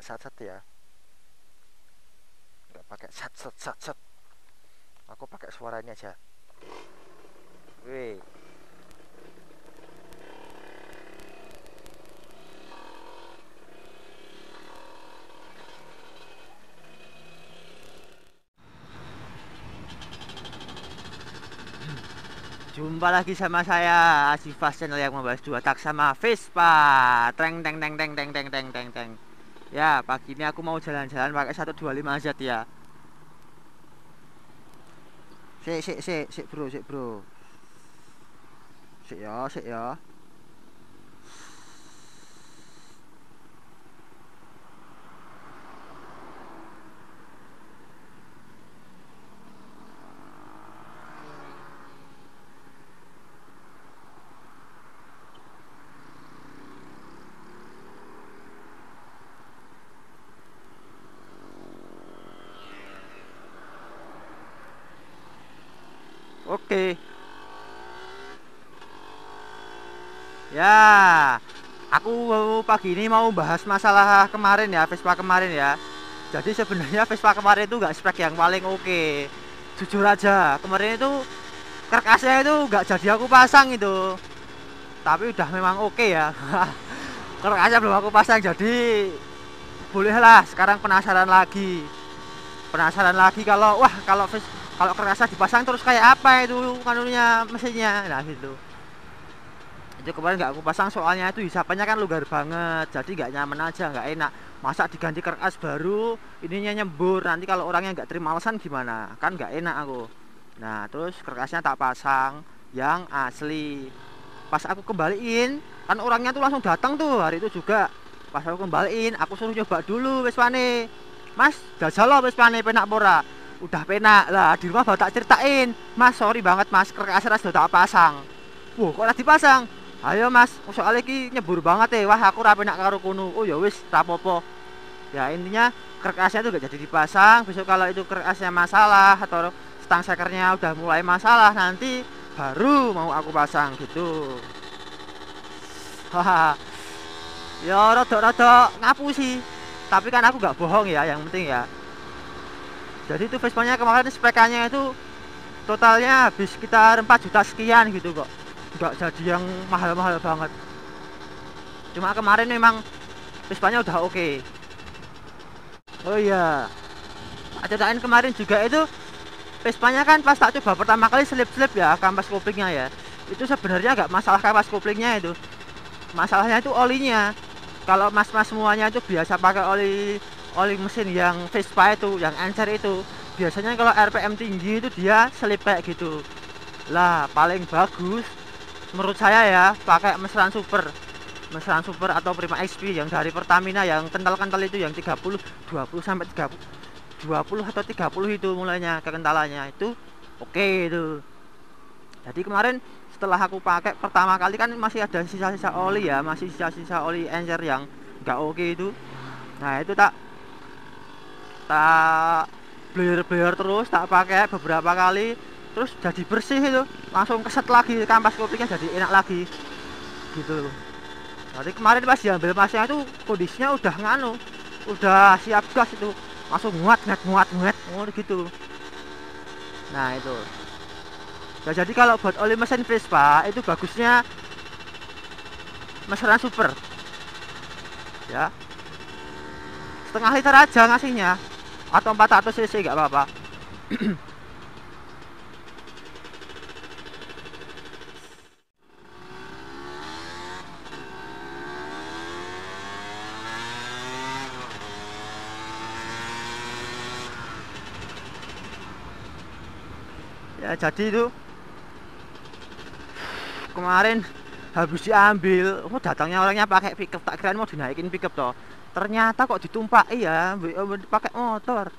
sat ya, nggak pakai sat. Aku pakai suara ini aja. Wih. Jumpa lagi sama saya Asifas channel yang membahas dua tak sama Vespa. Teng teng teng teng teng teng teng teng teng. Ya, pagi ini aku mau jalan-jalan pakai 125 Z ya. Sik bro, sik bro. Sik ya. Oke. Ya, aku pagi ini mau bahas masalah kemarin ya, Vespa kemarin ya. Jadi sebenarnya Vespa kemarin itu nggak spek yang paling oke. Jujur aja, kemarin itu karkasnya itu nggak jadi aku pasang itu. Tapi udah memang oke ya. Karkasnya belum aku pasang, jadi bolehlah sekarang penasaran lagi kalau wah kalau karkasnya dipasang terus kayak apa itu kanunya mesinnya. Nah gitu. Itu kemarin nggak aku pasang soalnya itu hisapannya kan lugar banget, jadi nggak nyaman aja, nggak enak. Masa diganti karkas baru ininya nyembur, nanti kalau orangnya nggak terima alasan gimana, kan nggak enak aku. Nah terus karkasnya tak pasang yang asli. Pas aku kembaliin kan orangnya tuh langsung datang tuh hari itu juga. Pas aku kembaliin aku suruh nyoba dulu Vespane. Mas jajal lo Vespane penak pora. Udah penak lah, di rumah baru tak ceritain, mas sorry banget mas, karkasnya sudah tak pasang. Wah kok udah dipasang. Ayo mas, soalnya ki nyebur banget wah aku rapi nak karo kuno. Oh ya wis, rapopo. Ya intinya karkasnya itu gak jadi dipasang. Besok kalau itu karkasnya masalah atau stang sekernya udah mulai masalah, nanti baru mau aku pasang gitu. Haha. Ya rada ngapu sih. Tapi kan aku gak bohong ya, yang penting ya. Jadi itu Vespanya kemarin spekannya itu totalnya habis sekitar 4 juta sekian gitu kok. Nggak jadi yang mahal-mahal banget. Cuma kemarin memang Vespanya udah oke. Oh iya, ceritain kemarin juga itu Vespanya kan pas tak coba pertama kali selip-selip ya kampas koplingnya ya. Itu sebenarnya nggak masalah kampas koplingnya itu. Masalahnya itu olinya. Kalau mas-mas semuanya itu biasa pakai oli mesin yang Vespa itu, yang encer itu. Biasanya kalau RPM tinggi itu dia selip kayak gitu. Lah, paling bagus menurut saya ya pakai meseran super atau Prima XP yang dari Pertamina yang kental-kental itu, yang 30 20 sampai 30 20 atau 30 itu mulainya kekentalannya itu oke itu. Jadi kemarin setelah aku pakai pertama kali kan masih ada sisa-sisa oli ya, masih sisa-sisa oli encer yang nggak oke itu. Nah itu tak tak blayer terus, tak pakai beberapa kali, terus jadi bersih itu, langsung keset lagi kampas kopinya, jadi enak lagi gitu. Jadi kemarin pas diambil masnya itu kondisinya udah nganu, udah siap gas itu, langsung muat gitu. Nah itu ya, jadi kalau buat oli mesin Vespa itu bagusnya meseran super ya, setengah liter aja ngasihnya, atau 400 cc nggak apa-apa. Ya jadi itu kemarin habis diambil, oh datangnya orangnya pakai pickup, tak kirain mau dinaikin pickup toh, ternyata kok ditumpaki ya pakai motor.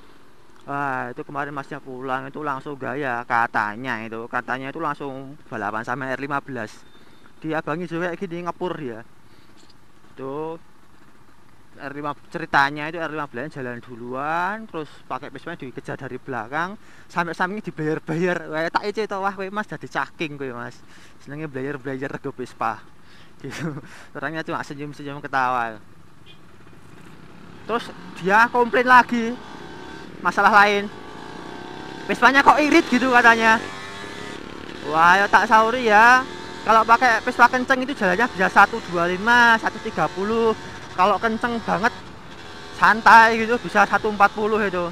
Wah itu kemarin masnya pulang itu langsung gaya, katanya itu langsung balapan sama R15. Dia abangi juga kayak gini ngepur dia tuh. R5 ceritanya itu R15 jalan duluan, terus pakai Vespa dikejar dari belakang sampai samping dibayar-bayar. Wah tak ece to, wah kowe mas jadi caking kowe mas, senengnya bayar-bayar rego Vespa gitu. Orangnya cuma senyum-senyum ketawa. Terus dia komplain lagi masalah lain, Vespanya kok irit gitu katanya. Wah, ya tak sauri ya. Kalau pakai Vespa kenceng itu jalannya bisa 125, 130. Kalau kenceng banget santai gitu bisa 140 itu.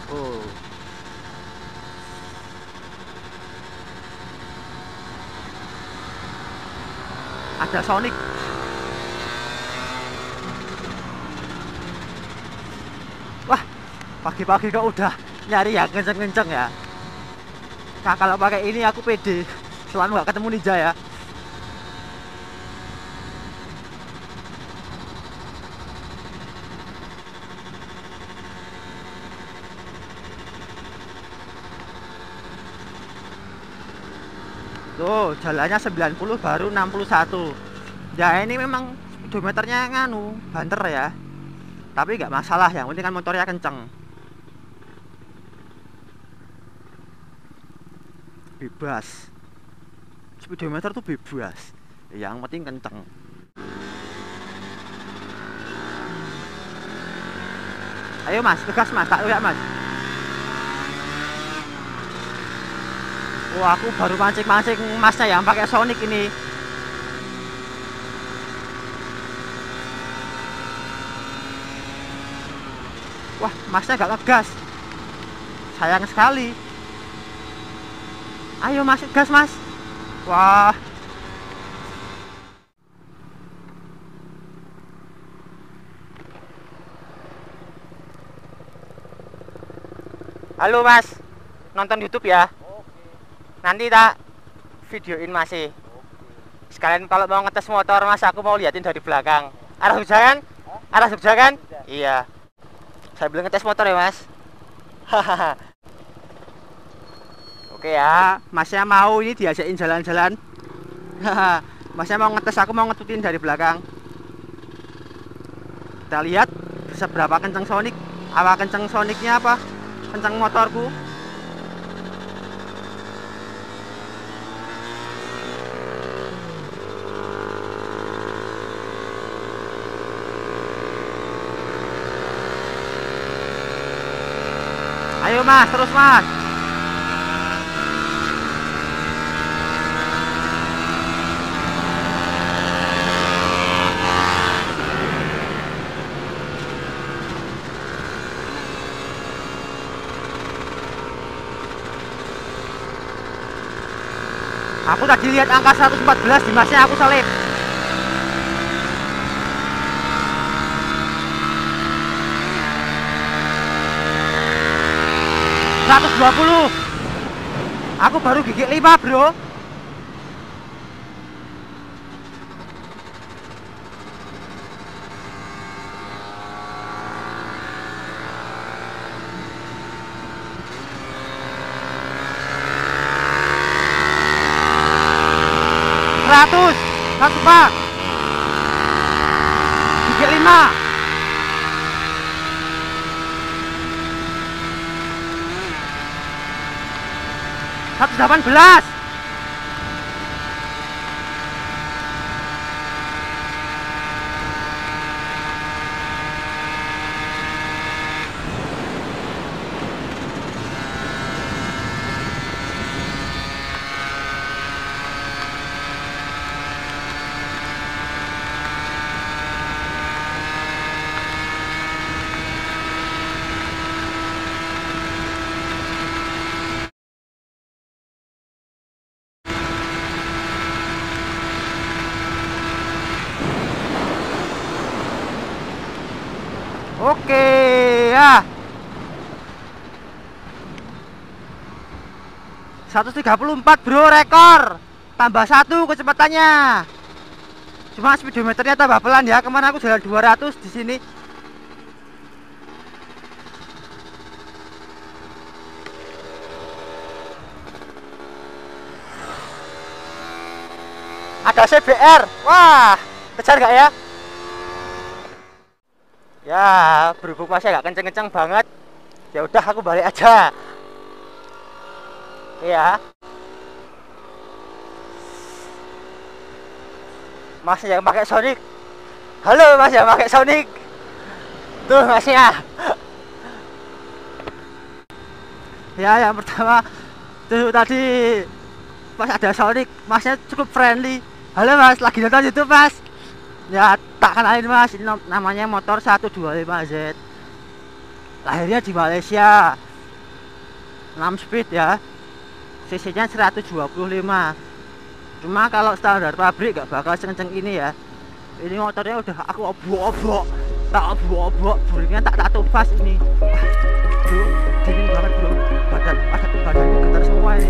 Oh. Ada Sonic. Wah, pagi-pagi kok udah nyari yang kenceng-kenceng ya. Nah, kalau pakai ini aku pede selama nggak ketemu Ninja ya. Tuh, jalannya 90 baru 61. Ya ini memang speedometernya nganu, banter ya. Tapi nggak masalah, yang penting kan motornya kenceng. Bebas. Speedometer tuh bebas. Yang penting kenceng. Ayo Mas, tegas Mas, tak lihat Mas. Wah, aku baru mancing-mancing Masnya yang pakai Sonic ini. Wah, Masnya gak ngegas. Sayang sekali. Ayo Mas, gas Mas. Wah. Halo Mas, nonton YouTube ya? Nanti tak videoin masih. Sekalian kalau mau ngetes motor Mas, aku mau liatin dari belakang. Arah Jogja kan? Arah Jogja kan? Iya. Saya bilang ngetes motor ya Mas. Hahaha. Oke ya, Masnya mau ini diajakin jalan-jalan. Haha. Masnya mau ngetes, aku mau ngetutin dari belakang. Kita lihat seberapa kencang Sonic. Apa kencang Sonicnya apa? Kencang motorku. Ayo Mas, terus Mas. Aku tadi lihat angka 114 di Masnya, aku selip. $120. Aku baru gigit 5 bro. Seratus Pak. Gigit 5. 118. Oke ya. 134 bro, rekor. Tambah 1 kecepatannya. Cuma speedometernya tambah pelan ya. Kemarin aku jalan 200 di sini. Ada CBR. Wah, kejar gak ya? Ya, berhubung masih gak kenceng-kenceng banget, ya udah aku balik aja. Iya. Mas yang pakai Sonic Halo Mas ya pakai Sonic. Tuh Mas ya. Ya yang pertama tuh tadi pas ada Sonic, Masnya cukup friendly. Halo Mas, lagi nonton YouTube Mas. Ya tak kenalin Mas, ini namanya motor 125Z. Lahirnya di Malaysia. 6 speed ya. CC-nya 125. Cuma kalau standar pabrik gak bakal sekenceng ini ya. Ini motornya udah aku obok-obok, tak obok-obok, buringnya tak tupas ini. Wah, bro, dingin banget bro, badanku getar semua ini.